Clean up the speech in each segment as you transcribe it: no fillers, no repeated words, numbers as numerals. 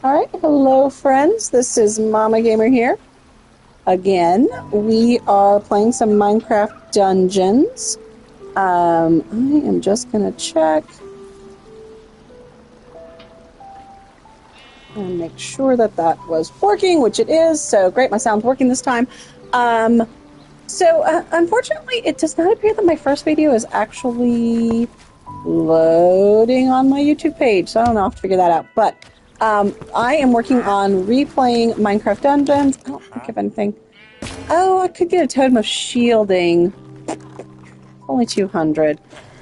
Alright, hello friends, this is Mama Gamer here. Again, we are playing some Minecraft Dungeons. I am just gonna check and make sure that that was working, which it is, so great, my sound's working this time. Unfortunately, it does not appear that my first video is actually loading on my YouTube page, so I don't know, I'll have to figure that out, but I am working on replaying Minecraft Dungeons. I don't think of anything. Oh, I could get a Totem of Shielding. Only 200.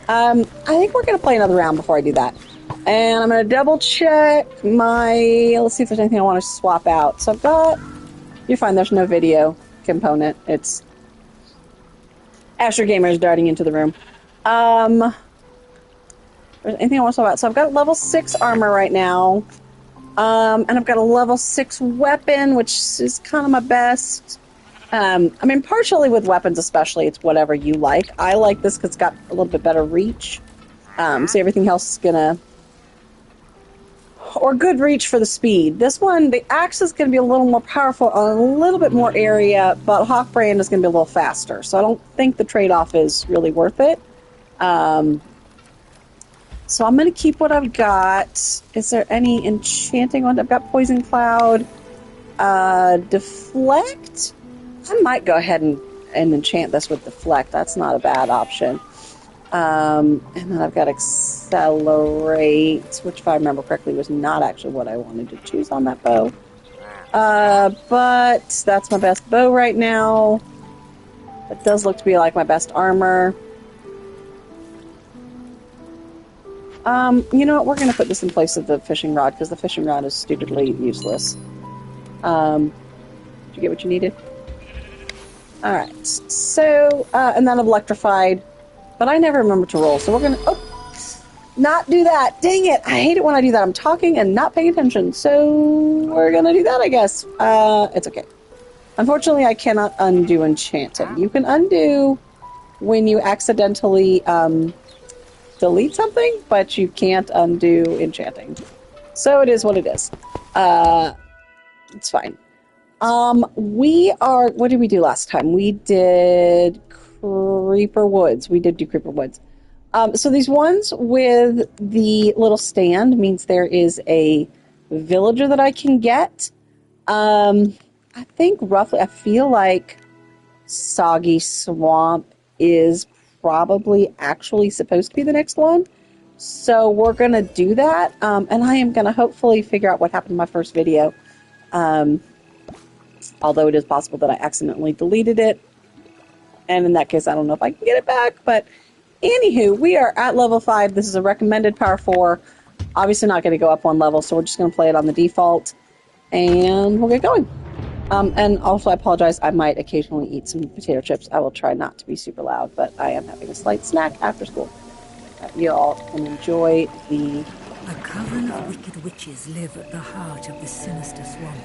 I think we're going to play another round before I do that. And I'm going to double check my... Let's see if there's anything I want to swap out. So I've got... You're fine, there's no video component. It's... Asher Gamers darting into the room. There's anything I want to swap out. So I've got level 6 armor right now. And I've got a level 6 weapon, which is kind of my best. I mean, partially with weapons especially, it's whatever you like. I like this because it's got a little bit better reach. So everything else is gonna... Or good reach for the speed. This one, the axe is going to be a little more powerful on a little bit more area, but Hawkbrand is going to be a little faster. So I don't think the trade-off is really worth it. So I'm going to keep what I've got. Is there any enchanting one? I've got Poison Cloud. Deflect? I might go ahead and enchant this with Deflect. That's not a bad option. And then I've got Accelerate, which if I remember correctly was not actually what I wanted to choose on that bow. But that's my best bow right now. It does look to be like my best armor. You know what? We're going to put this in place of the fishing rod, because the fishing rod is stupidly useless. Did you get what you needed? Alright, so, and then electrified. But I never remember to roll, so we're going to... Oh! Not do that! Dang it! I hate it when I do that. I'm talking and not paying attention, so we're going to do that, I guess. It's okay. Unfortunately, I cannot undo enchanting. You can undo when you accidentally, delete something, but you can't undo enchanting. So it is what it is. It's fine. What did we do last time? We did Creeper Woods. We did do Creeper Woods. So these ones with the little stand means there is a villager that I can get. I think roughly, I feel like Soggy Swamp is probably actually supposed to be the next one. So we're going to do that. And I am going to hopefully figure out what happened in my first video. Although it is possible that I accidentally deleted it. And in that case, I don't know if I can get it back. But anywho, we are at level 5. This is a recommended power 4. Obviously not going to go up one level, so we're just going to play it on the default. And we'll get going. And also, I apologize, I might occasionally eat some potato chips. I will try not to be super loud, but I am having a slight snack after school. You all can enjoy the... A coven of wicked witches live at the heart of the sinister swamp.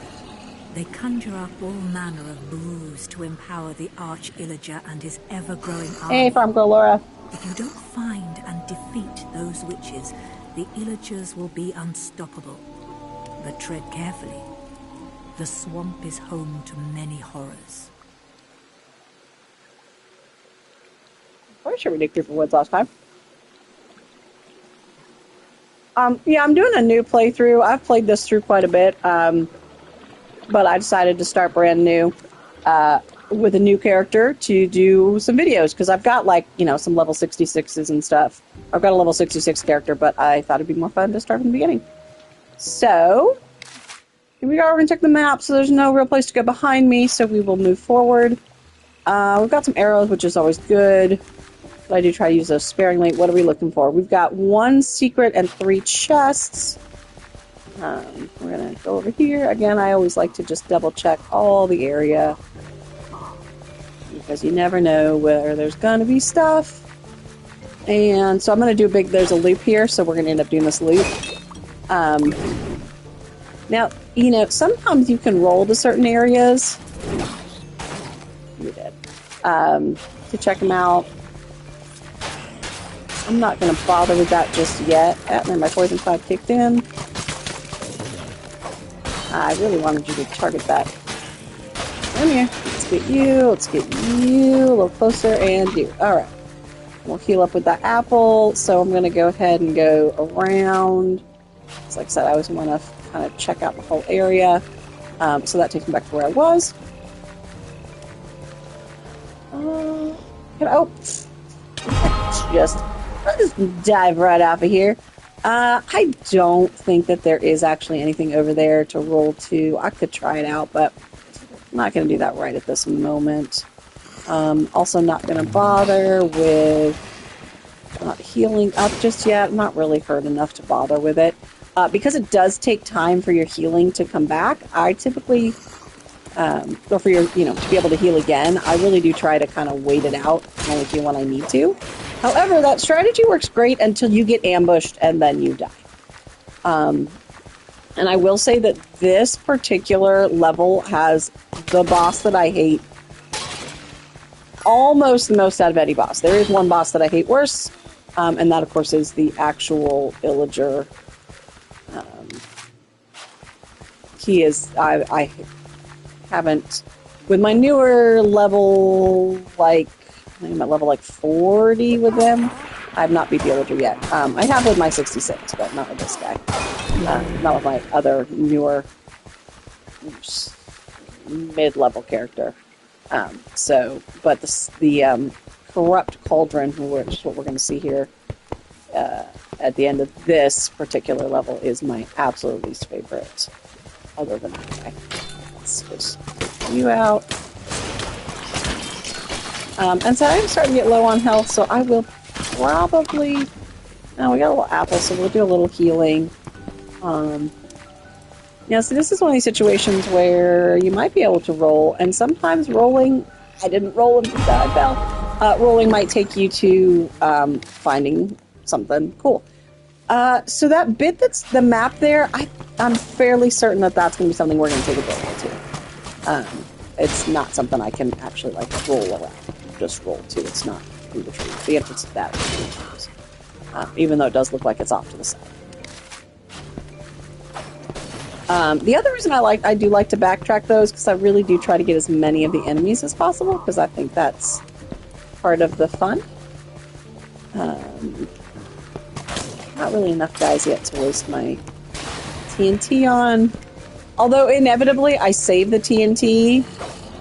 They conjure up all manner of brews to empower the Arch-Illager and his ever-growing army. Hey, Farm Girl Laura. If you don't find and defeat those witches, the Illagers will be unstoppable. But tread carefully. The swamp is home to many horrors. I'm sure we did Creeper Woods last time. Yeah, I'm doing a new playthrough. I've played this through quite a bit, but I decided to start brand new with a new character to do some videos, because I've got, like, you know, some level 66s and stuff. I've got a level 66 character, but I thought it'd be more fun to start from the beginning. So... here we are, we're going to check the map, so there's no real place to go behind me, so we will move forward. We've got some arrows, which is always good, but I do try to use those sparingly. What are we looking for? We've got 1 secret and 3 chests. We're going to go over here. Again, I always like to just double check all the area, because you never know where there's going to be stuff. And so I'm going to do there's a loop here, so we're going to end up doing this loop. Now, you know, sometimes you can roll to certain areas. You're dead. to check them out. I'm not going to bother with that just yet. And then my poison cloud kicked in. I really wanted you to target that. Come here. Let's get you. Let's get you a little closer, and you. All right. We'll heal up with that apple. So I'm going to go ahead and go around. So like I said, I always want to kind of check out the whole area. So that takes me back to where I was. I'll just dive right off of here. I don't think that there is actually anything over there to roll to. I could try it out, but I'm not going to do that right at this moment. Also not going to bother with not healing up just yet. I'm not really hurt enough to bother with it. Because it does take time for your healing to come back, I typically, or for your, to be able to heal again, I really do try to kind of wait it out and only heal when I need to. However, that strategy works great until you get ambushed and then you die. And I will say that this particular level has the boss that I hate almost the most out of any boss. There is one boss that I hate worse, and that, of course, is the actual Illager. He is, I haven't, with my newer level, I think I'm at level 40 with them. I have not beat the Illager yet. I have with my 66, but not with this guy. Not with my other newer mid-level character. But the Corrupt Cauldron, which is what we're going to see here at the end of this particular level, is my absolute least favorite, other than that guy. Let's just get you out. And so I'm starting to get low on health, so I will probably... Now we got a little apple, so we'll do a little healing. So this is one of these situations where you might be able to roll, and sometimes rolling... I didn't roll and I fell. Rolling might take you to finding something cool. So that bit that's the map there, I'm fairly certain that that's going to be something we're going to take a roll to. It's not something I can actually roll around. Just roll to. It's not through the tree. The entrance to that is through the trees. Even though it does look like it's off to the side. The other reason I do like to backtrack those, because I really do try to get as many of the enemies as possible, because I think that's part of the fun. Not really enough guys yet to waste my TNT on. Although inevitably I save the TNT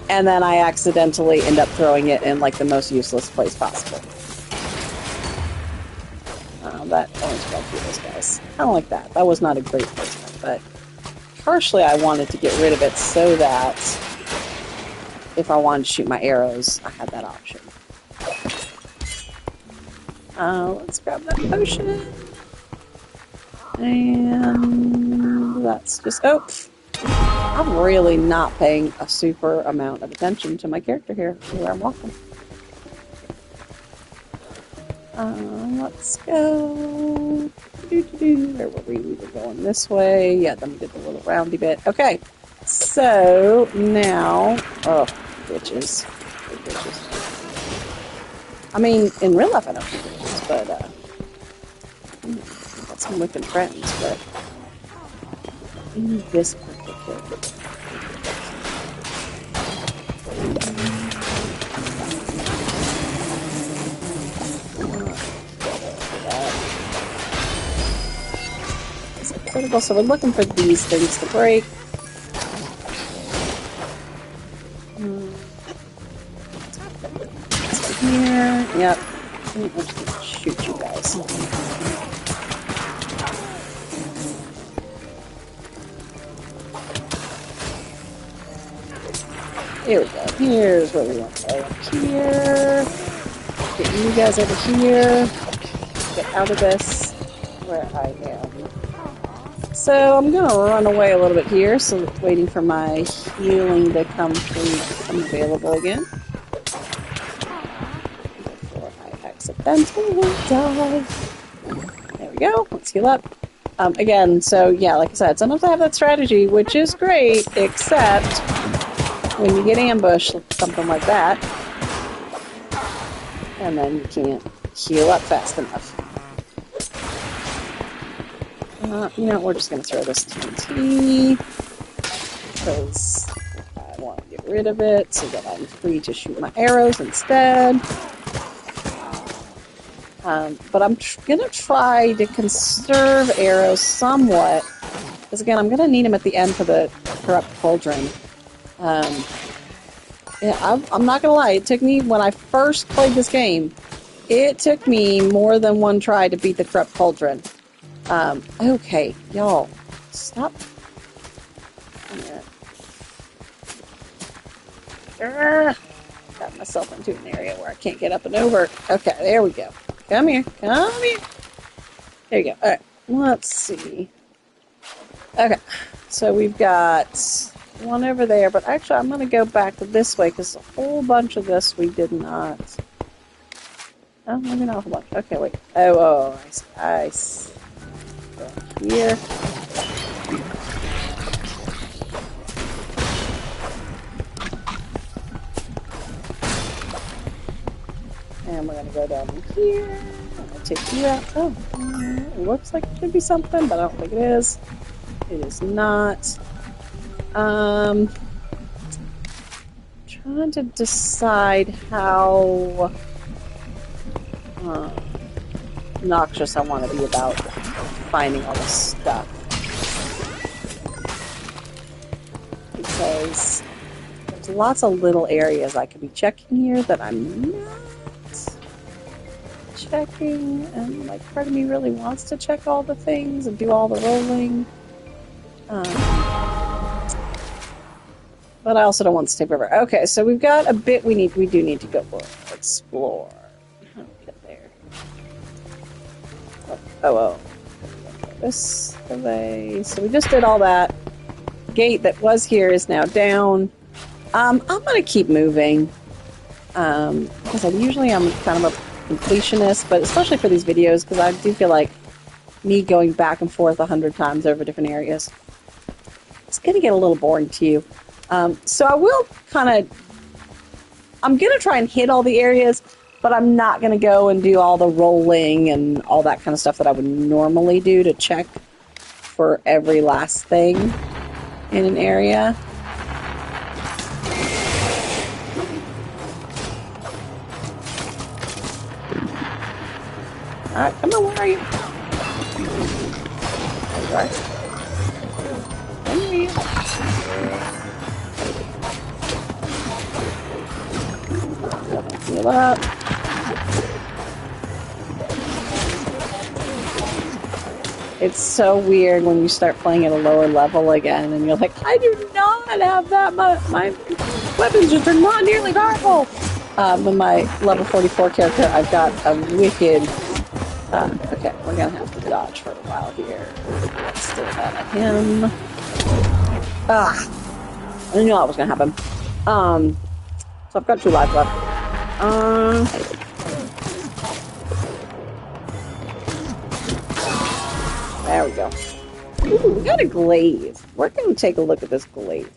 and then I accidentally end up throwing it in the most useless place possible. That only took out a few of those guys. Kind of like that. That was not a great placement, but partially I wanted to get rid of it so that if I wanted to shoot my arrows, I had that option. Let's grab that potion. And that's just... Oh! I'm really not paying a super amount of attention to my character here, where I'm walking. Let's go... Where were we? We were going this way. Yeah, then we did the little roundy bit. Okay, so now... Oh, bitches. Bitches. I mean, in real life I don't think bitches, but, I've got some wicked friends, but... in this particular... Critical, so we're looking for these things to break. So here, yep. Let's just shoot you guys. Here we go. Here's where we want to go. Up here. Get you guys over here. Get out of this where I am. So I'm going to run away a little bit here, so waiting for my healing to come available again. Before I accidentally die. There we go. Let's heal up. Again, so yeah, like I said, sometimes I have that strategy, which is great, except when you get ambushed, something like that, And then you can't heal up fast enough. You know, we're just going to throw this TNT because I want to get rid of it so that I'm free to shoot my arrows instead. But I'm going to try to conserve arrows somewhat because, again, I'm going to need them at the end for the corrupt cauldron. Yeah, I'm not going to lie. It took me, when I first played this game, it took me more than one try to beat the corrupt cauldron. Okay, y'all, stop. Got myself into an area where I can't get up and over. Okay, there we go. Come here, come here. There you go. All right, let's see. Okay, so we've got one over there, but actually I'm going to go back this way because a whole bunch of this we did not. Oh, maybe not a whole bunch. Okay, wait. Oh, I see. Go here. And we're going to go down here. I'm going to take you out. Oh, it looks like it should be something, but I don't think it is. It is not. Trying to decide how obnoxious I want to be about finding all this stuff. Because there's lots of little areas I could be checking here that I'm not checking, and like part of me really wants to check all the things and do all the rolling. But I also don't want to take forever. Okay, so we've got a bit we do need to go explore. Get there. Oh. This way. So we just did all that. Gate that was here is now down. I'm gonna keep moving. Because I'm kind of a completionist, but especially for these videos, because I do feel like me going back and forth 100 times over different areas, it's gonna get a little boring to you. So I will I'm going to try and hit all the areas, but I'm not going to go and do all the rolling and all that kind of stuff that I would normally do to check for every last thing in an area. Alright, come on, where are you? There you are. Come here. Heal up. It's so weird when you start playing at a lower level again and you're like, I do not have that much. My weapons just are not nearly powerful. With my level 44 character, I've got a wicked... okay, we're going to have to dodge for a while here. Still out of him. I knew that was going to happen. So I've got 2 lives left. There we go. Ooh, we got a glaive. We're going to take a look at this glaive.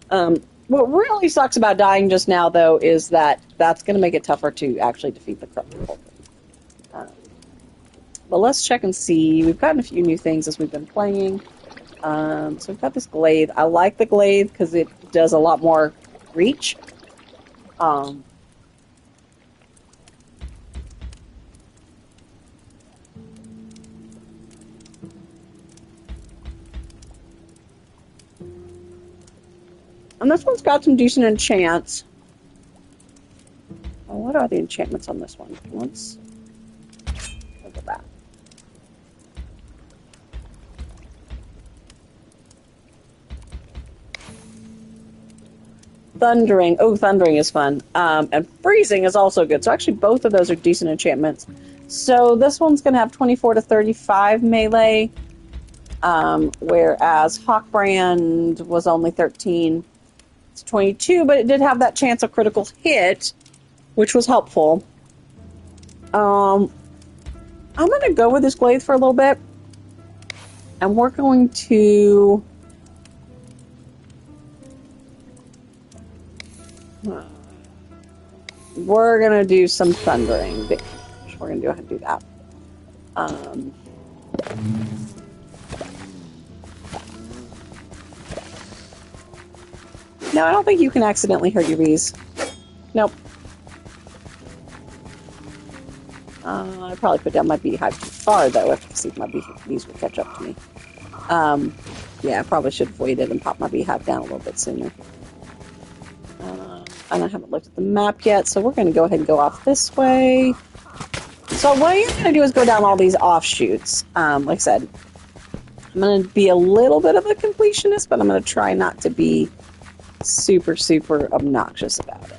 What really sucks about dying just now, though, is that that's going to make it tougher to actually defeat the corrupted cauldron. But let's check and see. We've gotten a few new things as we've been playing. So we've got this glaive. I like the glaive because it does a lot more reach. And this one's got some decent enchants. Oh, what are the enchantments on this one? Let's look at that. Thundering. Oh, thundering is fun. And freezing is also good. So actually both of those are decent enchantments. So this one's going to have 24 to 35 melee, whereas Hawkbrand was only 13. It's 22, but it did have that chance of critical hit, which was helpful. I'm going to go with this glaive for a little bit. And we're going to... we're gonna do some thundering damage. We're gonna go ahead and do that. No, I don't think you can accidentally hurt your bees. Nope. I probably put down my beehive too far, though, to see if my bees would catch up to me. Yeah, I probably should have waited and popped my beehive down a little bit sooner. And I haven't looked at the map yet, so we're going to go ahead and go off this way. So what I'm going to do is go down all these offshoots. Like I said, I'm going to be a little bit of a completionist, but I'm going to try not to be super, super obnoxious about it.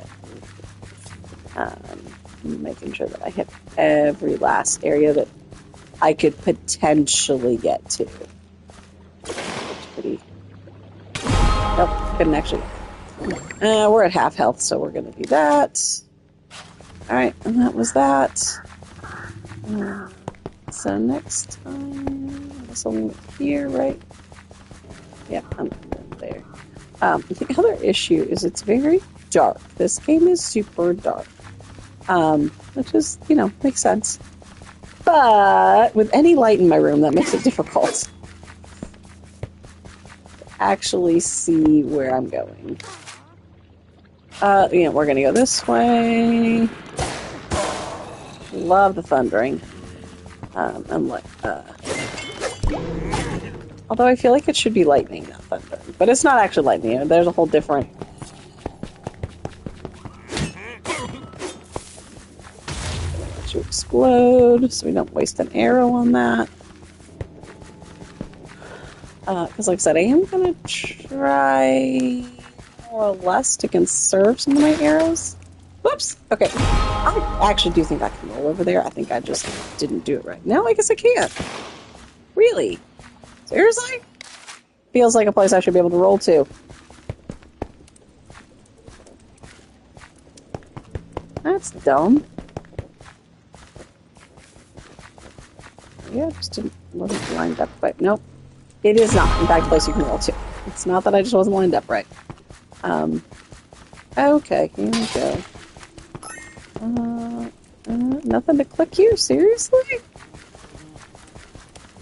Making sure that I hit every last area that I could potentially get to. Pretty. Nope, couldn't actually. We're at half health, so we're going to do that. Alright, and that was that. So next time, I guess I'll leave it here, right? Yeah, I'm there. The other issue is it's very dark. This game is super dark. Which is, you know, makes sense. But with any light in my room, that makes it difficult to actually see where I'm going. We're gonna go this way. Love the thundering. Although I feel like it should be lightning, not thundering. But it's not actually lightning. There's a whole different... to explode, so we don't waste an arrow on that. Because like I said, I am going to try more or less to conserve some of my arrows. Whoops! Okay. I actually do think I can roll over there. I think I just didn't do it right. No, I guess I can't. Really? Seriously? Feels like a place I should be able to roll to. That's dumb. Yeah, just wasn't lined up right. Nope. It is not, in fact, a place you can roll to. It's not that I just wasn't lined up right. Okay, here we go. Nothing to click here? Seriously?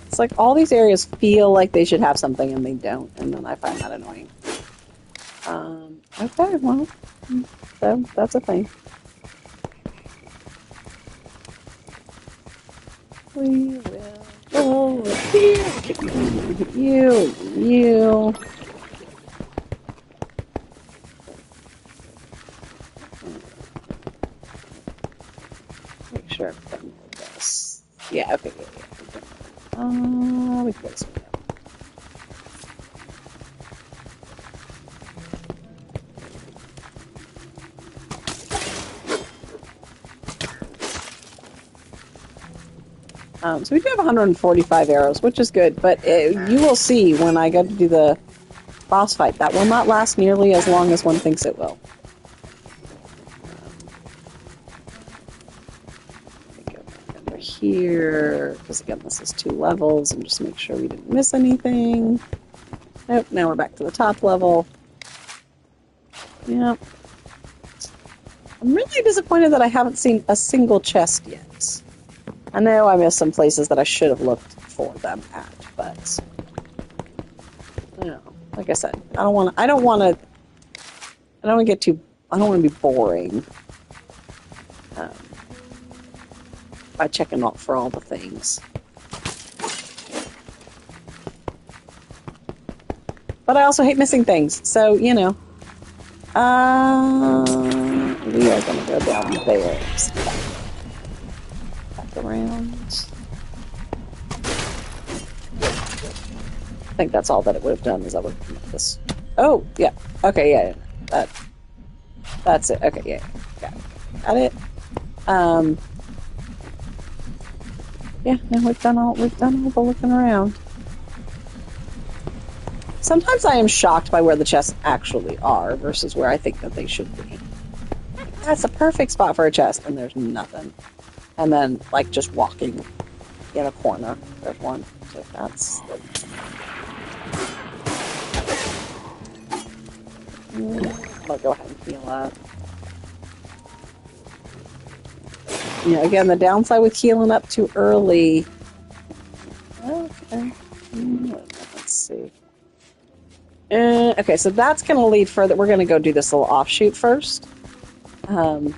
It's like all these areas feel like they should have something and they don't, and then I find that annoying. Okay, well, so that's a thing. We will go over here. You. Make sure I've done this. Yeah, okay, yeah. We can go this way. So we do have 145 arrows, which is good, but you will see when I go to do the boss fight, that will not last nearly as long as one thinks it will. Go over here, because again, this is 2 levels, and just make sure we didn't miss anything. Nope, now we're back to the top level. Yep. I'm really disappointed that I haven't seen a single chest yet. I know I missed some places that I should have looked for them at, but you know, like I said, I don't want to be boring by checking off for all the things. But I also hate missing things, so you know, we are going to go down there. Around. I think that's all that it would have done is I would have come up this. Oh, yeah. Okay, yeah. That's it. Okay, yeah. Got it. Yeah, no, we've done all the looking around. Sometimes I am shocked by where the chests actually are versus where I think that they should be. That's a perfect spot for a chest, and there's nothing. And then, like, just walking in a corner, there's one. So that's... I'll go ahead and heal that. again, the downside with healing up too early. Okay. Let's see. Okay, so that's going to lead further. We're going to go do this little offshoot first. We don't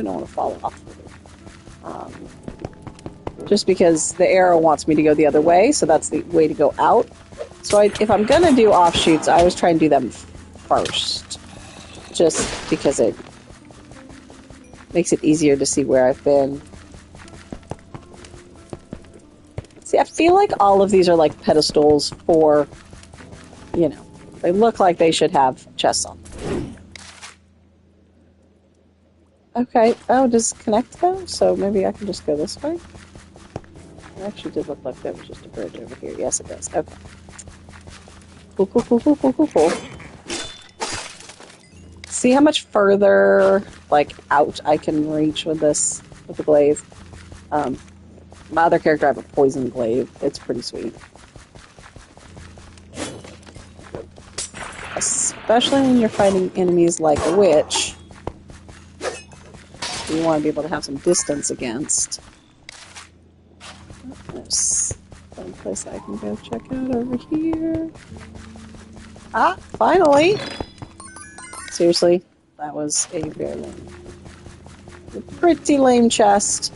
want to fall off. Just because the arrow wants me to go the other way, so that's the way to go out. So if I'm going to do offshoots, I always try and do them first. Just because it makes it easier to see where I've been. See, I feel like all of these are like pedestals for, they look like they should have chests on them. Okay. Oh, does it connect though? So maybe I can just go this way? It actually did look like there was just a bridge over here. Yes, it does. Okay. Cool. See how much further, out I can reach with this, with the glaive. My other character, I have a poison glaive. It's pretty sweet. Especially when you're fighting enemies like a witch. You want to be able to have some distance against. There's one place I can go check out over here. Ah, finally! Seriously, that was a very pretty lame chest.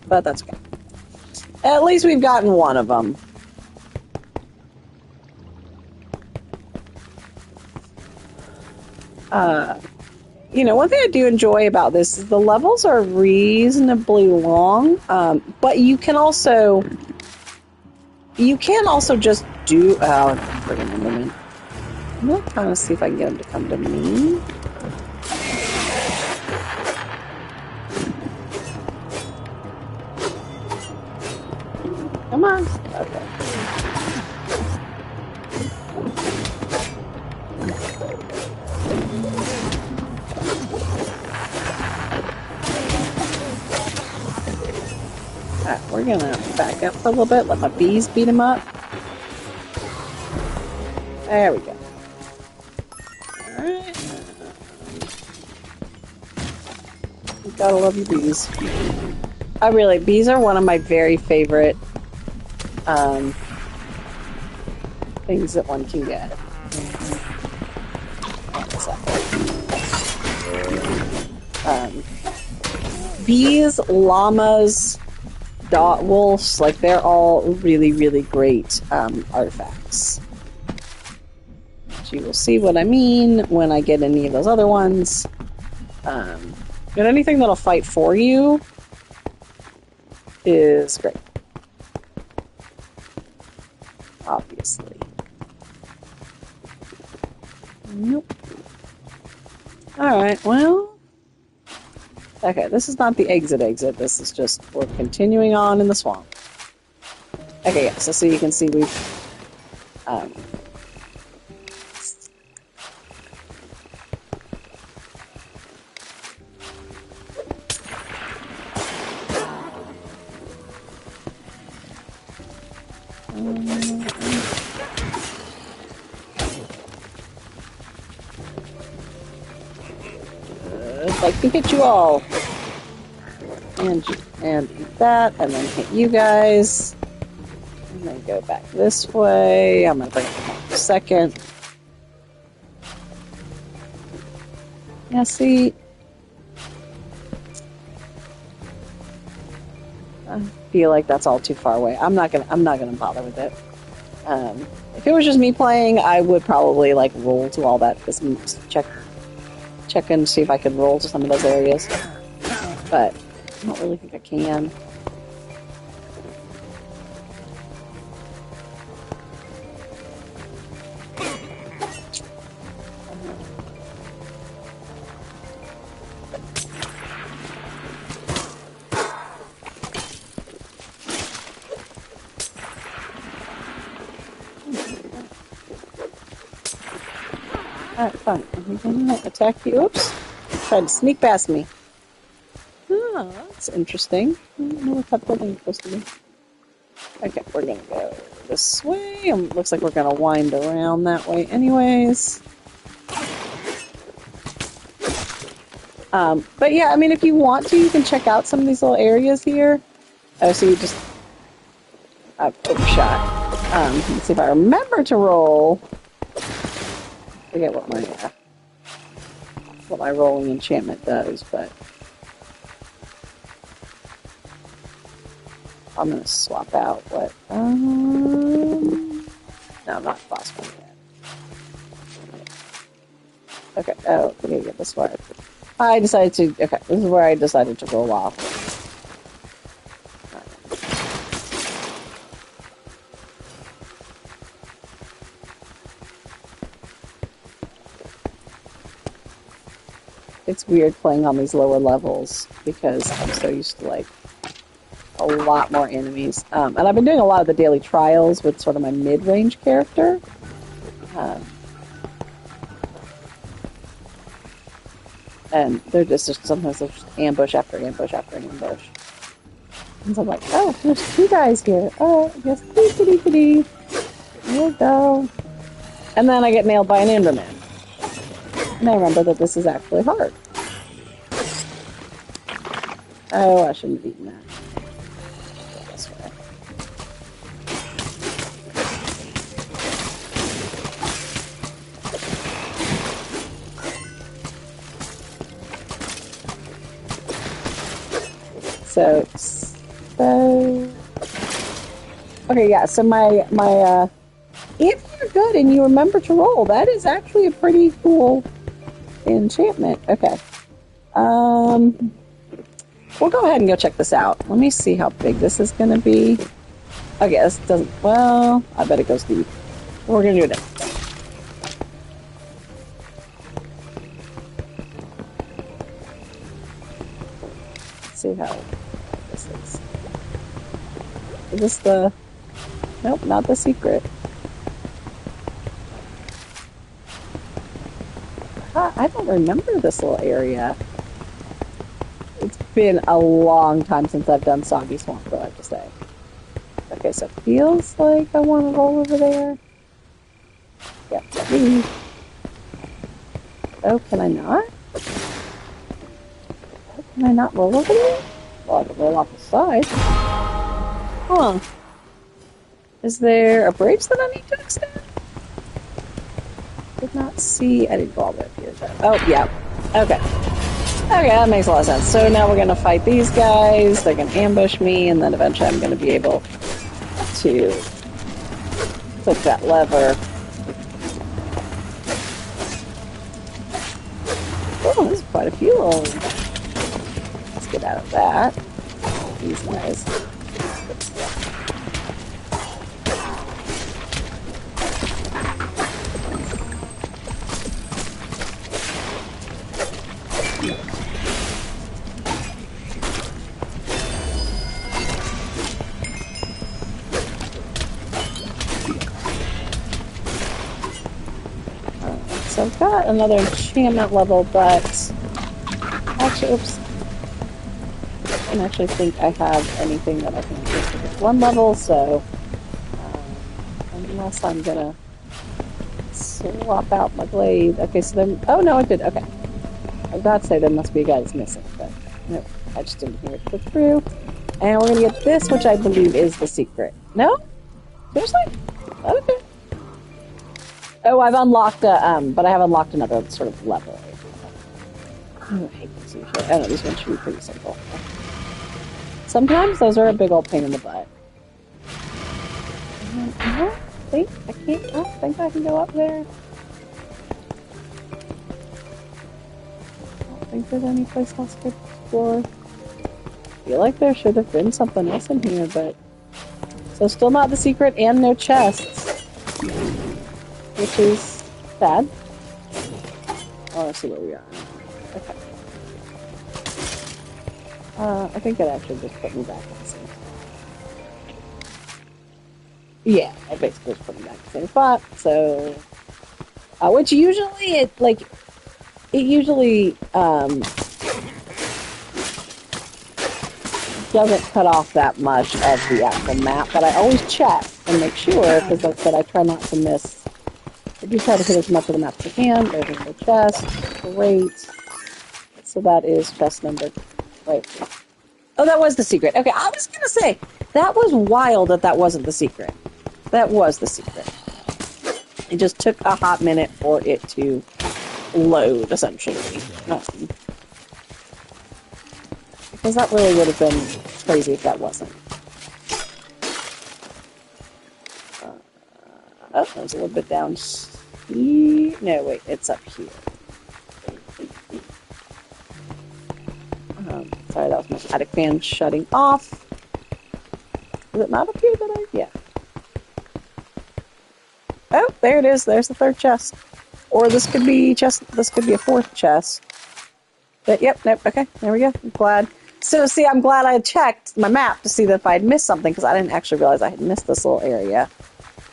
But that's okay. At least we've gotten one of them. One thing I do enjoy about this is the levels are reasonably long, but you can also just do. Bring him in a minute. I'm gonna kind of see if I can get him to come to me. Come on. Okay. Alright, we're gonna back up for a little bit, let my bees beat him up. There we go. Alright. You gotta love your bees. Bees are one of my very favorite things that one can get. Bees, llamas, wolves, they're all really, really great artifacts. So you will see what I mean when I get any of those other ones. And anything that'll fight for you is great. Obviously. Nope. Alright, well. Okay, this is not the exit. This is just, we're continuing on in the swamp. Okay, yeah, so you can see we've, I can hit you all. And eat that, and then hit you guys. And then go back this way. I'm going to bring it back in a second. Yeah, see? I feel like that's all too far away. I'm not gonna bother with it. If it was just me playing, I would probably roll to all that. Just check and see if I can roll to some of those areas. But I don't really think I can. Alright, fine. I'm gonna attack you. Oops. Tried to sneak past me. Oh, that's interesting. I don't know what that building is supposed to be. Okay, we're gonna go this way. Looks like we're gonna wind around that way anyways. But yeah, I mean, if you want to, you can check out some of these little areas here. Oh, so you just overshot. Let's see if I remember to roll. I forget what my rolling enchantment does, but I'm gonna swap out what. No, not boss one yet. Okay. Oh, okay. Yeah, this is where I decided to. Okay, this is where I decided to roll off. It's weird playing on these lower levels because I'm so used to like a lot more enemies. And I've been doing a lot of the daily trials with sort of my mid-range character. And they're just sometimes there's just ambush after ambush after ambush. And so I'm like, oh, there's two guys here. Oh, yes, kitty. Here we go. And then I get nailed by an Enderman. And I remember that this is actually hard. Oh, I shouldn't have eaten that. Go this way. So, okay, yeah. So if you're good and you remember to roll, that is actually a pretty cool enchantment. Okay. We'll go ahead and go check this out. Let me see how big this is going to be. Okay, this doesn't. Well, I bet it goes deep. We're going to do it. Let's see how this is. Is this the... Nope, not the secret. I don't remember this little area. It's been a long time since I've done Soggy Swamp, though, I have to say. Okay, so it feels like I want to roll over there. Yep, let me... Oh, can I not? Oh, can I not roll over there? Well, I can roll off the side. Huh. Is there a bridge that I need to extend? Did not see... I didn't go all the way up here. Oh, yeah. Okay. Okay, that makes a lot of sense. So now we're going to fight these guys. They're going to ambush me, and then eventually I'm going to be able to click that lever. Oh, there's quite a few. Let's get out of that. These guys. So I've got another enchantment level, but actually, oops. I don't actually think I have anything that I can just at one level, so unless I'm gonna swap out my blade. Okay, so then, oh no, I did, okay. I was about to say there must be a guy that's missing, but nope, I just didn't hear it go through. And we're gonna get this, which I believe is the secret. No? Seriously? Okay. Oh, I've unlocked but I have unlocked another sort of level. Oh, I hate these usually. Oh no, these ones should be pretty simple. Sometimes those are a big old pain in the butt. I don't think I can go up there. I don't think there's any place else to explore. I feel like there should have been something else in here, but so still not the secret and no chests. Which is sad. Oh, let's see where we are. Okay. I think it actually just put me back in the same spot. Yeah, it basically just put me back in the same spot. So, which usually it usually doesn't cut off that much of the actual map, but I always check and make sure because like I said, I try not to miss. I do try to hit as much of the map as I can. There's a little chest. Great. Let's So that is chest number. Right. Oh, that was the secret. Okay, I was going to say, that was wild that wasn't the secret. That was the secret. It just took a hot minute for it to load, essentially. Because that really would have been crazy if that wasn't. Oh, that was a little bit down here. No, wait, it's up here. Sorry, that was my attic fan shutting off. Is it not up here that I... Yeah. Oh, there it is. There's the third chest. Or this could be this could be a fourth chest. But, yep, nope, okay, there we go. I'm glad. So, see, I'm glad I had checked my map to see that if I had missed something, because I didn't actually realize I had missed this little area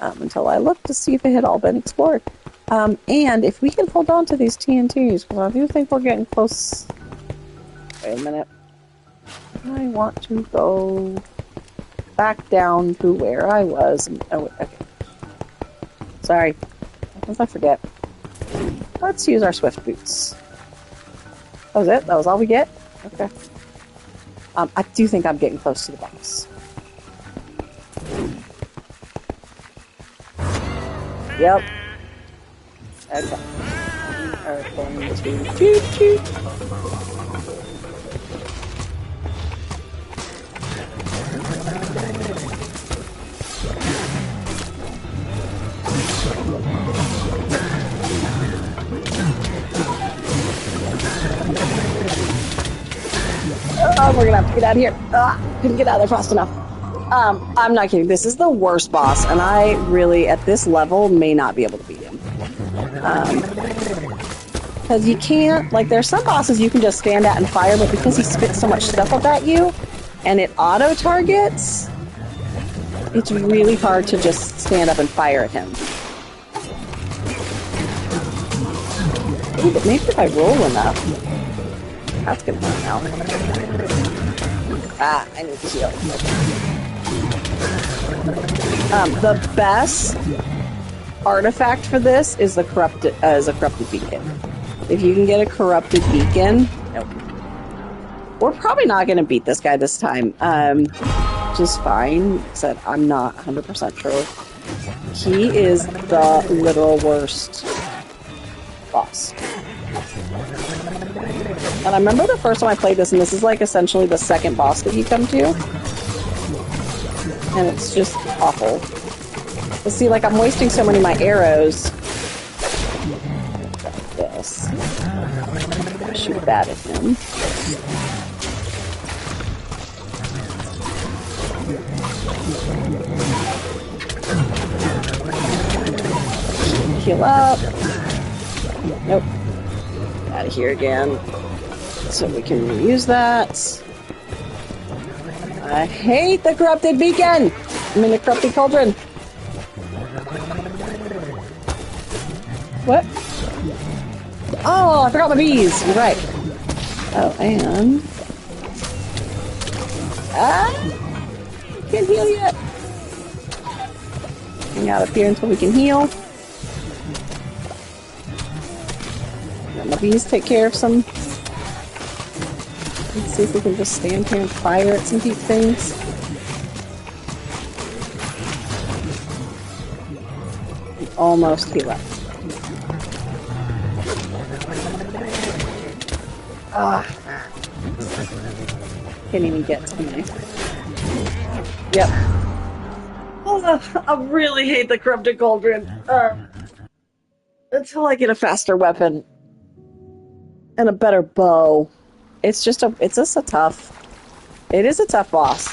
until I looked to see if it had all been explored. And if we can hold on to these TNTs, because I do think we're getting close. Wait a minute. I want to go back down to where I was. Oh, okay. Sorry. Sometimes I forget. Let's use our swift boots. That was it? That was all we get? Okay. I do think I'm getting close to the boss. Yep. Okay. We are going to toot. Oh, we're gonna have to get out of here. Couldn't get out of there fast enough. I'm not kidding. This is the worst boss, and I really, at this level, may not be able to beat him. Because you can't, like, there's some bosses you can just stand at and fire, but because he spits so much stuff up at you, and it auto-targets, it's really hard to just stand up and fire at him. Ooh, but maybe if I roll enough, that's gonna come out. I need to heal. The best artifact for this is the corrupted beacon. If you can get a corrupted beacon, nope. We're probably not going to beat this guy this time. Which is fine. Except I'm not 100% sure. He is the literal worst boss. And I remember the first time I played this, and this is like essentially the second boss that you come to. And it's just awful. But see, like, I'm wasting so many of my arrows. Like this. Shoot that at him. Heal up. Nope. Out of here again. So we can reuse that. I hate the corrupted beacon! I mean the corrupted cauldron. What? Oh, I forgot my bees! You're right. Oh, and... Can't heal yet. Hang out up here until we can heal. Let my bees take care of some. Let's see if we can just stand here and fire at some deep things. Almost heal up. Can't even get to me. Yep. Oh, I really hate the corrupted cauldron. Until I get a faster weapon and a better bow. It is a tough boss.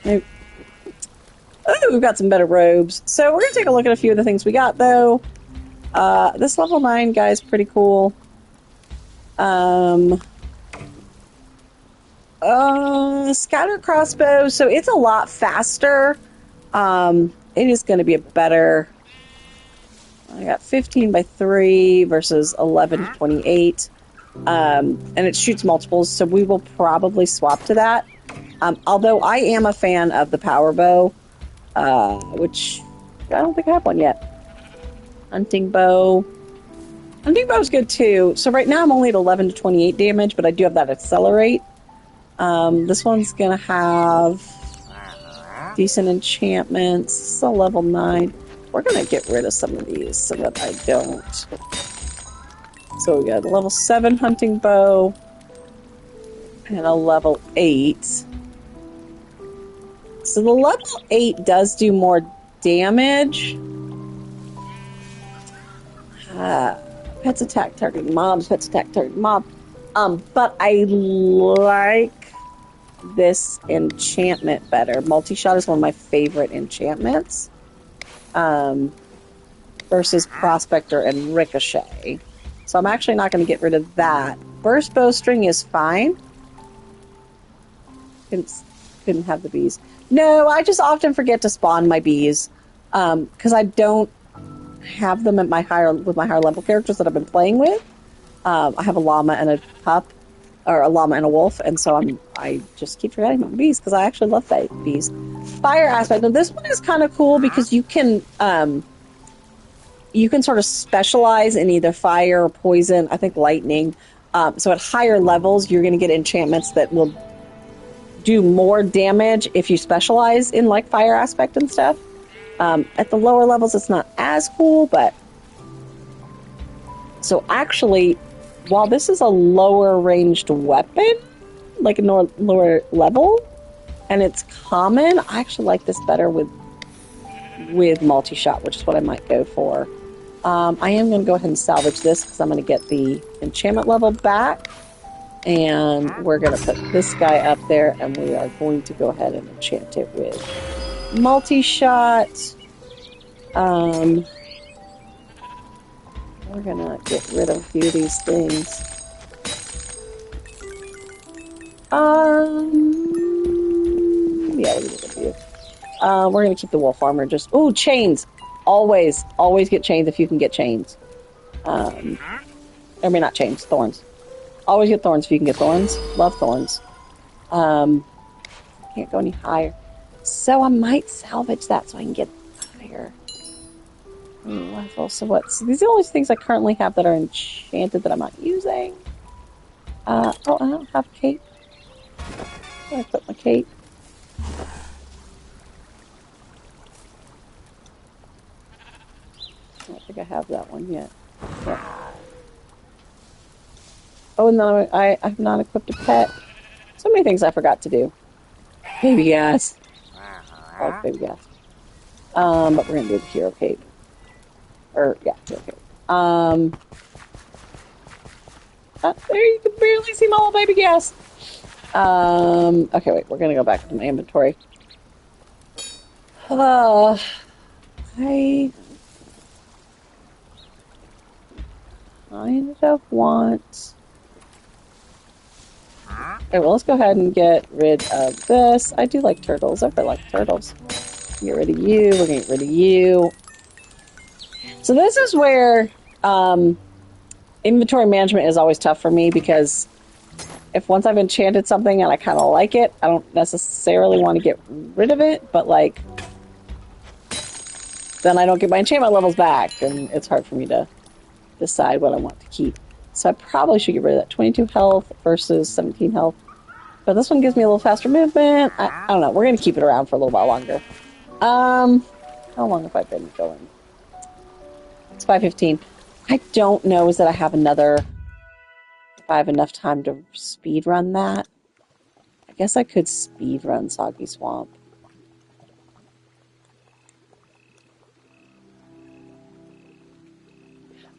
We've got some better robes. So we're going to take a look at a few of the things we got, though. This level 9 guy is pretty cool. Scatter crossbow. So it's a lot faster. It is going to be a better... I got 15 by 3 versus 11 to 28. And it shoots multiples, so we will probably swap to that. Although I am a fan of the power bow, which I don't think I have one yet. Hunting bow. Hunting bow is good too. So right now I'm only at 11 to 28 damage, but I do have that accelerate. This one's gonna have decent enchantments. This is a level 9. We're gonna get rid of some of these so that I don't. So we got a level 7 hunting bow and a level 8. So the level 8 does do more damage. Pets attack targeting mobs, pets attack targeting mob. But I like this enchantment better. Multi-shot is one of my favorite enchantments. Versus Prospector and Ricochet. So I'm actually not going to get rid of that. Burst bowstring is fine. Couldn't have the bees. No, I just often forget to spawn my bees. Because I don't have them at my higher level characters that I've been playing with. I have a llama and a pup, or a llama and a wolf, and so I just keep forgetting about bees because I actually love bees. Fire aspect. Now this one is kind of cool because you can sort of specialize in either fire or poison. I think lightning. So at higher levels, you're going to get enchantments that will do more damage if you specialize in like fire aspect and stuff. At the lower levels, it's not as cool, but... So actually, while this is a lower ranged weapon, like a lower level, and it's common, I actually like this better with multi-shot, which is what I might go for. I am going to go ahead and salvage this because I'm going to get the enchantment level back. And we're going to put this guy up there, and we are going to go ahead and enchant it with multi-shot. We're gonna get rid of a few of these things. Yeah, we'll get rid of a few. We're gonna keep the wolf armor. Chains. Always get chains if you can get chains. I mean, not chains, thorns. Always get thorns if you can get thorns. Love thorns. Can't go any higher. So I might salvage that so I can get higher. So these are the only things I currently have that are enchanted that I'm not using. I don't have cape. I put my cape. I don't think I have that one yet. Yeah. Oh, and then I have not equipped a pet. So many things I forgot to do. Baby gas. I like baby gas. But we're gonna do the hero cape. Hero cape. There you can barely see my little baby gas. Okay, wait, we're gonna go back to my inventory. I kind of want... Okay, well, let's go ahead and get rid of this. I do like turtles. I like turtles. Get rid of you. We're gonna get rid of you. So this is where inventory management is always tough for me because if once I've enchanted something and I kind of like it, I don't necessarily want to get rid of it, but like then I don't get my enchantment levels back, and it's hard for me to decide what I want to keep. So I probably should get rid of that 22 health versus 17 health. But this one gives me a little faster movement. I don't know. We're going to keep it around for a little while longer. How long have I been going? It's 5:15. I don't know is that I have if I have enough time to speed run that. I guess I could speed run Soggy Swamp.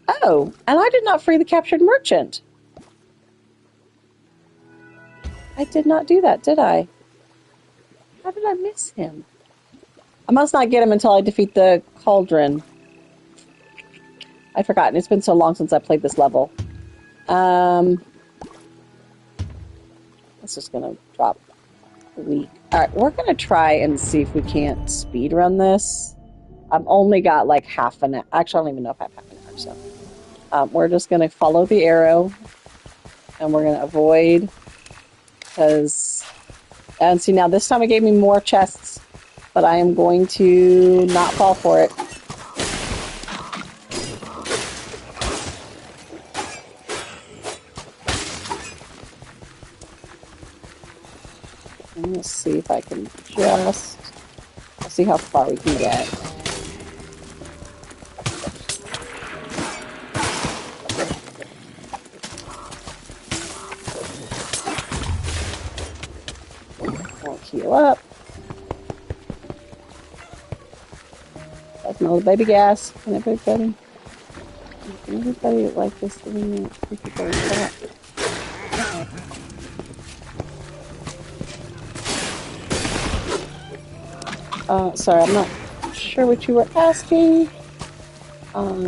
Oh, and I did not free the captured merchant. I did not do that, did I? How did I miss him? I must not get him until I defeat the cauldron. I'd forgotten. It's been so long since I played this level. That's just going to drop a week. Alright, we're going to try and see if we can't speed run this. I've only got like half an hour. Actually, I don't even know if I have half an hour, so... we're just going to follow the arrow, and we're going to avoid, because, and see now this time it gave me more chests, but I am going to not fall for it. Let's see if I can just... I'll see how far we can get. I'll heal up. That's my little baby gas. And everybody like this thing. Sorry, I'm not sure what you were asking. Like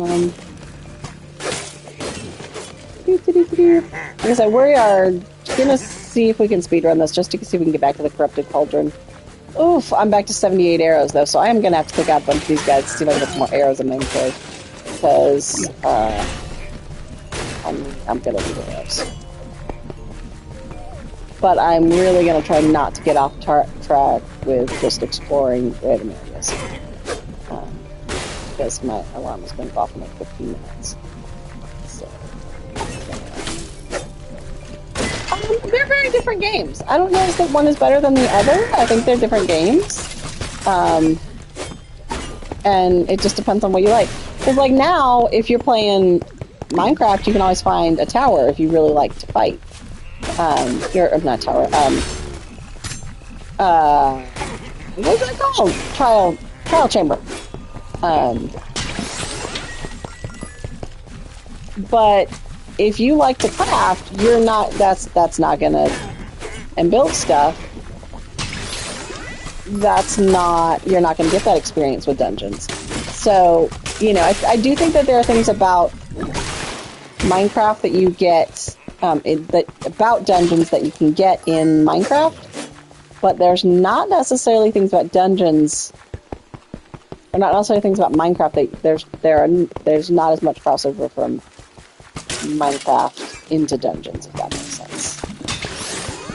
I said, we are gonna see if we can speedrun this just to see if we can get back to the corrupted cauldron. Oof, I'm back to 78 arrows though, so I am gonna have to take out a bunch of these guys to see if I can get some more arrows in my inventory. Because I'm gonna need arrows. But I'm really gonna try not to get off track with just exploring random areas. Because my alarm is going to go off in like 15 minutes. So, they're very different games. I don't know if one is better than the other. I think they're different games. And it just depends on what you like. Because like now, if you're playing Minecraft, you can always find a tower if you really like to fight. Not tower, what's that called? Trial chamber. But if you like to craft, that's not gonna, and build stuff, you're not gonna get that experience with dungeons. So, you know, I do think that there are things about Minecraft that you get, about dungeons that you can get in Minecraft, but there's not necessarily things about dungeons, or not necessarily things about Minecraft that there's not as much crossover from Minecraft into dungeons, if that makes sense.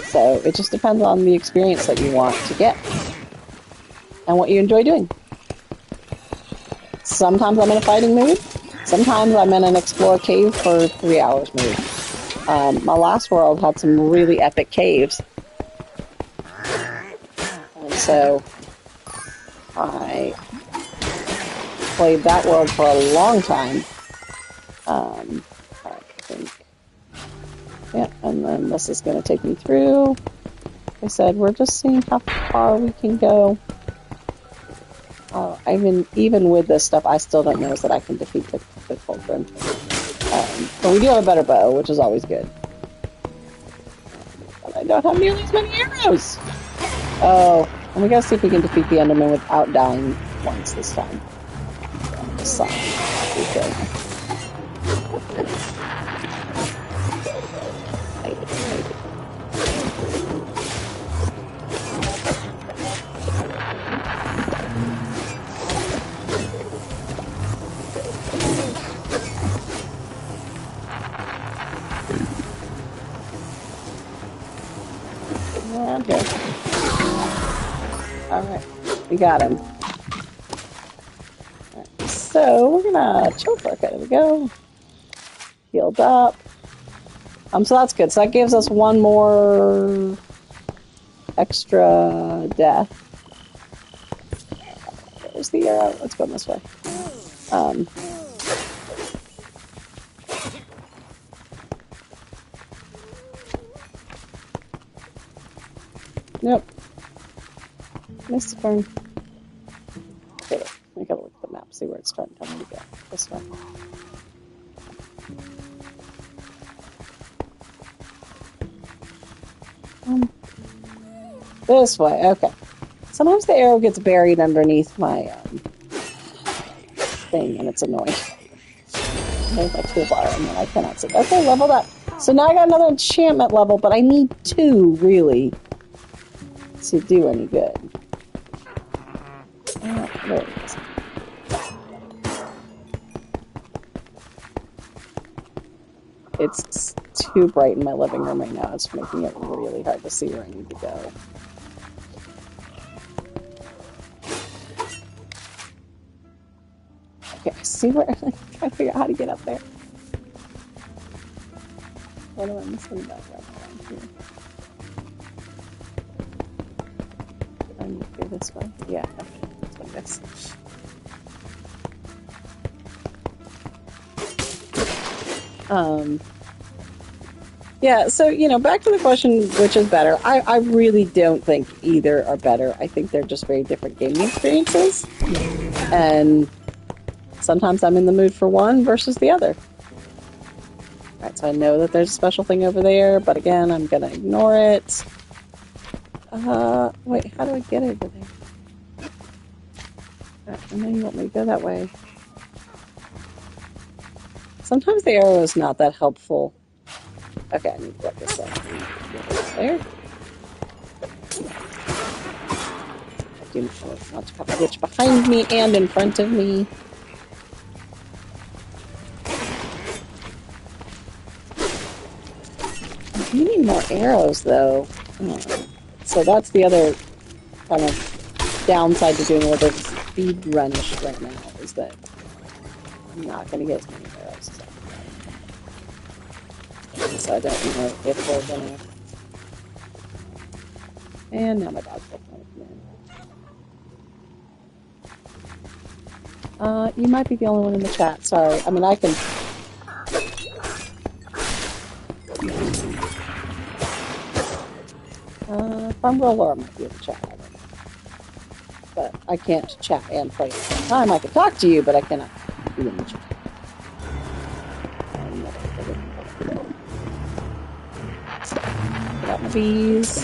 So it just depends on the experience that you want to get and what you enjoy doing. Sometimes I'm in a fighting mood. Sometimes I'm in an explore cave for 3 hours mood. My last world had some really epic caves. And so I played that world for a long time. I think. Yeah, and then this is going to take me through. Like I said, we're just seeing how far we can go. Even with this stuff, I still don't know that I can defeat the cauldron. But we do have a better bow, which is always good. But I don't have nearly as many arrows! Oh, and we gotta see if we can defeat the Enderman without dying once this time. This side. Okay. Okay. Alright, we got him. Right, so, we're gonna chill for a bit. There we go. Healed up. So that's good. So that gives us one more extra death. There's the arrow. Let's go this way. Nope. Missed turn. Okay, we gotta look at the map, see where it's starting to go. This way. This way, okay. Sometimes the arrow gets buried underneath my thing, and it's annoying. There's my toolbar, and then I cannot see. Okay, leveled up. So now I got another enchantment level, but I need 2, really, to do any good. There it is. It's too bright in my living room right now. It's making it really hard to see where I need to go. Okay, I see where I'm trying to figure out how to get up there. What am I missing about right around here? I need to go this way? Yeah, okay, that's what it is. Yeah, so, back to the question, which is better? I really don't think either are better. I think they're just very different gaming experiences. And sometimes I'm in the mood for one versus the other. Alright, so I know that there's a special thing over there, but again, I'm gonna ignore it. Wait, how do I get over there? I know you want me to go that way. Sometimes the arrow is not that helpful. Okay, I need to get this way. There. I do not to have a witch behind me and in front of me. You need more arrows, though. So that's the other kind of downside to doing a little bit of speed runish right now, is that I'm not going to get as many arrows as I can. So I don't know if we're going to... And now my dog's looking in. You might be the only one in the chat. Sorry. I mean, I can... Farmville Laura might be in the chat. I don't know. But I can't chat and play at the same time. I can talk to you, but I cannot be in the chat. Get out my bees.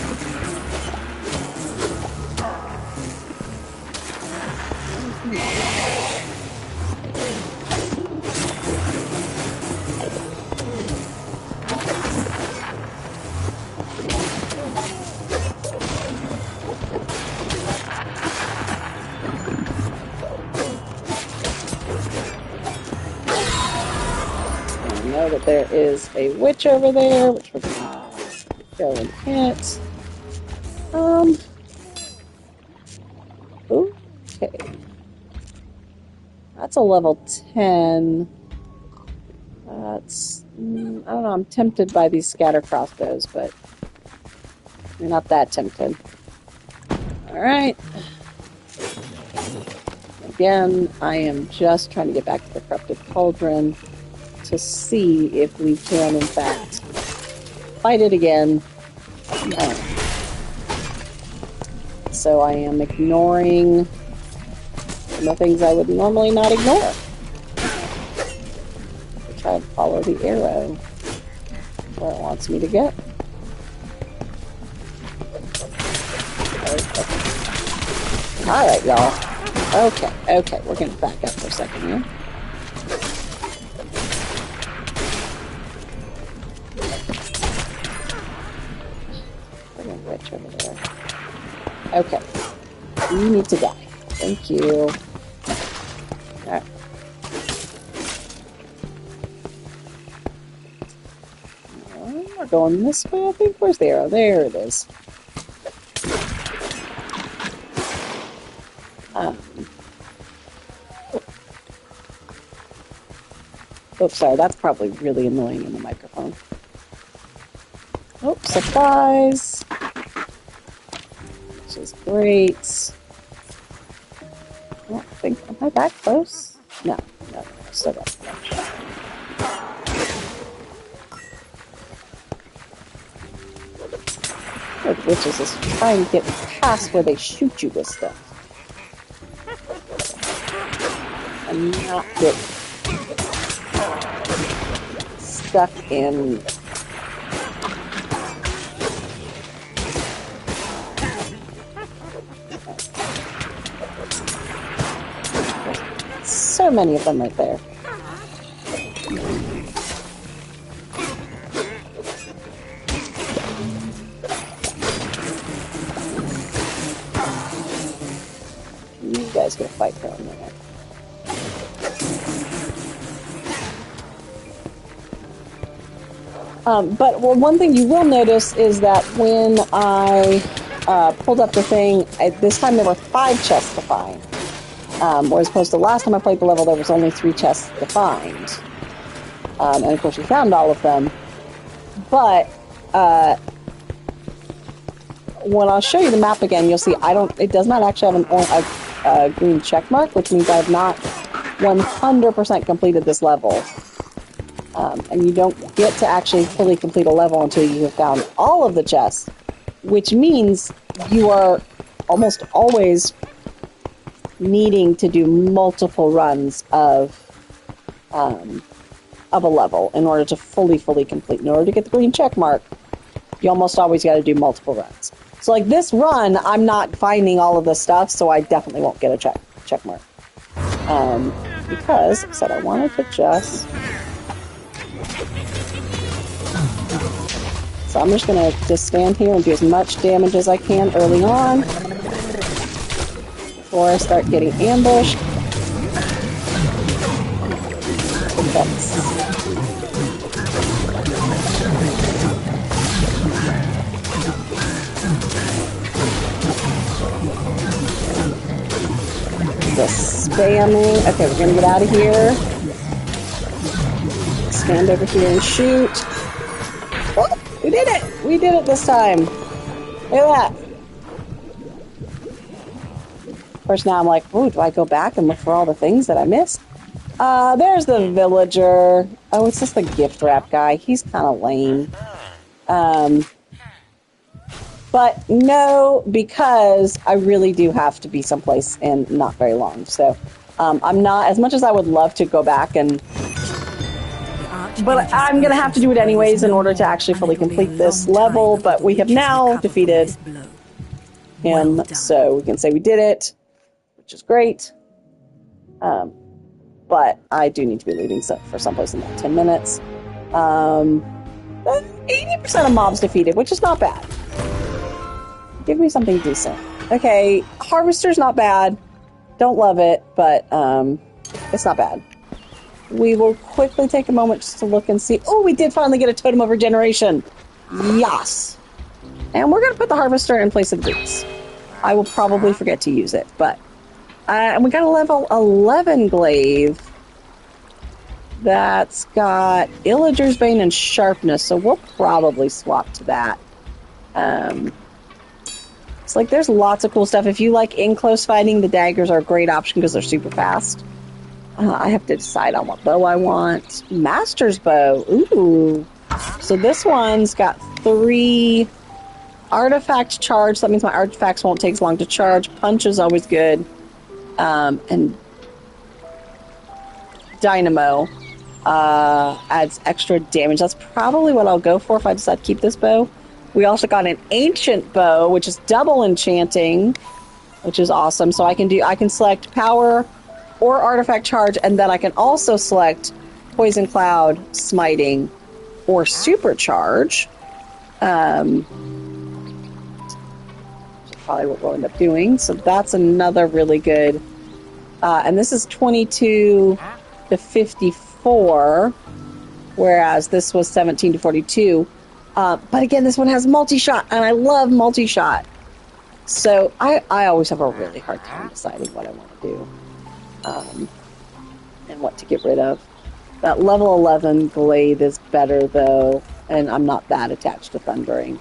That there is a witch over there, which we're gonna go and hit. Okay. That's a level 10. That's, I don't know, I'm tempted by these scatter crossbows, but you're not that tempted. Alright. Again, I am just trying to get back to the Corrupted Cauldron to see if we can, in fact, fight it again. So I am ignoring the things I would normally not ignore. I try to follow the arrow where it wants me to go. Alright, y'all. Okay, we're going to back up for a second here. Witch over there. Okay. You need to die. Thank you. Alright. We're going this way, I think. Where's the arrow? There it is. Oops, sorry. That's probably really annoying in the microphone. Oh, supplies. Which is great. I don't think... Am I that close? No. Still got so much. Good witches is trying to get past where they shoot you with stuff. And not get stuck in... So many of them right there. You guys go fight for a minute. But one thing you will notice is that when I pulled up the thing, this time there were 5 chests to find. Whereas opposed to last time I played the level, there was only 3 chests to find. And of course we found all of them. But when I'll show you the map again, you'll see it does not actually have a green check mark, which means I have not 100% completed this level. And you don't get to actually fully complete a level until you have found all of the chests, which means you are almost always needing to do multiple runs of a level in order to fully complete. In order to get the green check mark, you almost always got to do multiple runs. So like this run, I'm not finding all of this stuff, so I definitely won't get a check mark. Because I said I wanted to just... So I'm just going to just stand here and do as much damage as I can early on before I start getting ambushed. That's... Just spamming. Okay, we're going to get out of here. Stand over here and shoot. Oh, we did it! We did it this time. Look at that. Of course, now I'm like, oh, do I go back and look for all the things that I missed? There's the villager. Oh, it's just the gift wrap guy. He's kind of lame. But no, because I really do have to be someplace in not very long. So I'm not, as much as I would love to go back and... But I'm going to have to do it anyways in order to actually fully complete this level. But we have now defeated him, so we can say we did it, which is great. But I do need to be leaving for someplace in about 10 minutes. 80% of mobs defeated, which is not bad. Give me something decent. Okay, Harvester's not bad. Don't love it, but it's not bad. We will quickly take a moment just to look and see. Oh, we did finally get a Totem of Regeneration. Yes. And we're going to put the Harvester in place of Boots. I will probably forget to use it, but... and we got a level 11 glaive. That's got Illager's Bane and Sharpness, so we'll probably swap to that. It's like there's lots of cool stuff. If you like in-close fighting, the daggers are a great option because they're super fast. I have to decide on what bow I want. Master's Bow. Ooh. So this one's got 3 artifact charge. That means my artifacts won't take as long to charge. Punch is always good. And Dynamo adds extra damage. That's probably what I'll go for if I decide to keep this bow. We also got an Ancient Bow, which is double enchanting, which is awesome. So I can select power or artifact charge, and then I can also select Poison Cloud, Smiting, or Supercharge. Which is probably what we'll end up doing. So that's another really good. And this is 22 to 54, whereas this was 17 to 42. But again, this one has multi-shot, and I love multi-shot. So I always have a really hard time deciding what I want to do. And what to get rid of. That level 11 glaive is better, though, and I'm not that attached to Thundering.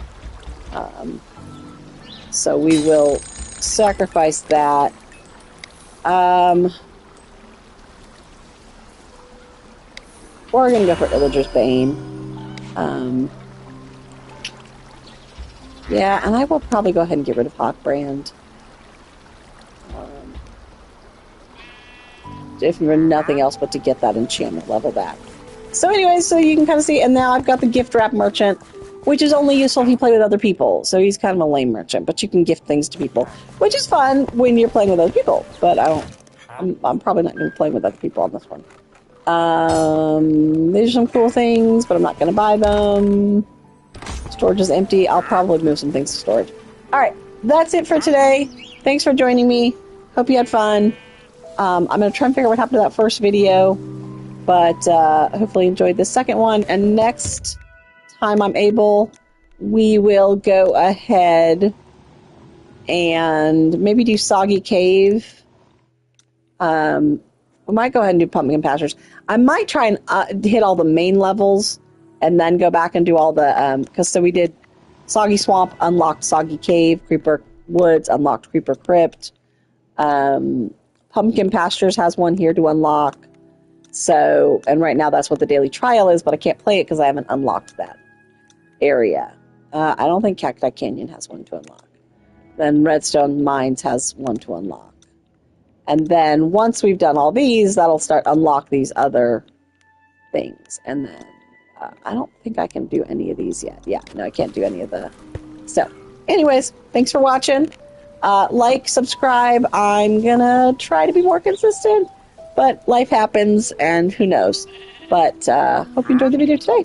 So we will sacrifice that. We're going to go for Illager's Bane. Yeah, and I will probably go ahead and get rid of Hawkbrand. If for nothing else but to get that enchantment level back. So anyways, so you can kind of see, and now I've got the gift wrap merchant, which is only useful if you play with other people. So he's kind of a lame merchant, but you can gift things to people, which is fun when you're playing with other people. But I'm probably not going to be playing with other people on this one. These are some cool things, but I'm not going to buy them. Storage is empty. I'll probably move some things to storage. All right, that's it for today. Thanks for joining me. Hope you had fun. I'm going to try and figure out what happened to that first video, but hopefully enjoyed the second one. And next time I'm able, we will go ahead and maybe do Soggy Cave. We might go ahead and do Pumpkin Pastures. I might try and hit all the main levels and then go back and do all the, because so we did Soggy Swamp unlocked Soggy Cave. Creeper Woods unlocked Creeper Crypt. Pumpkin Pastures has one here to unlock. So, and right now that's what the daily trial is, but I can't play it because I haven't unlocked that area. I don't think Cacti Canyon has one to unlock. Then Redstone Mines has one to unlock. And then once we've done all these, that'll start unlock these other things. And then I don't think I can do any of these yet. Yeah, no, I can't do any of the... So, anyways, thanks for watching. Like, subscribe. I'm gonna try to be more consistent, but life happens, and who knows. But hope you enjoyed the video today.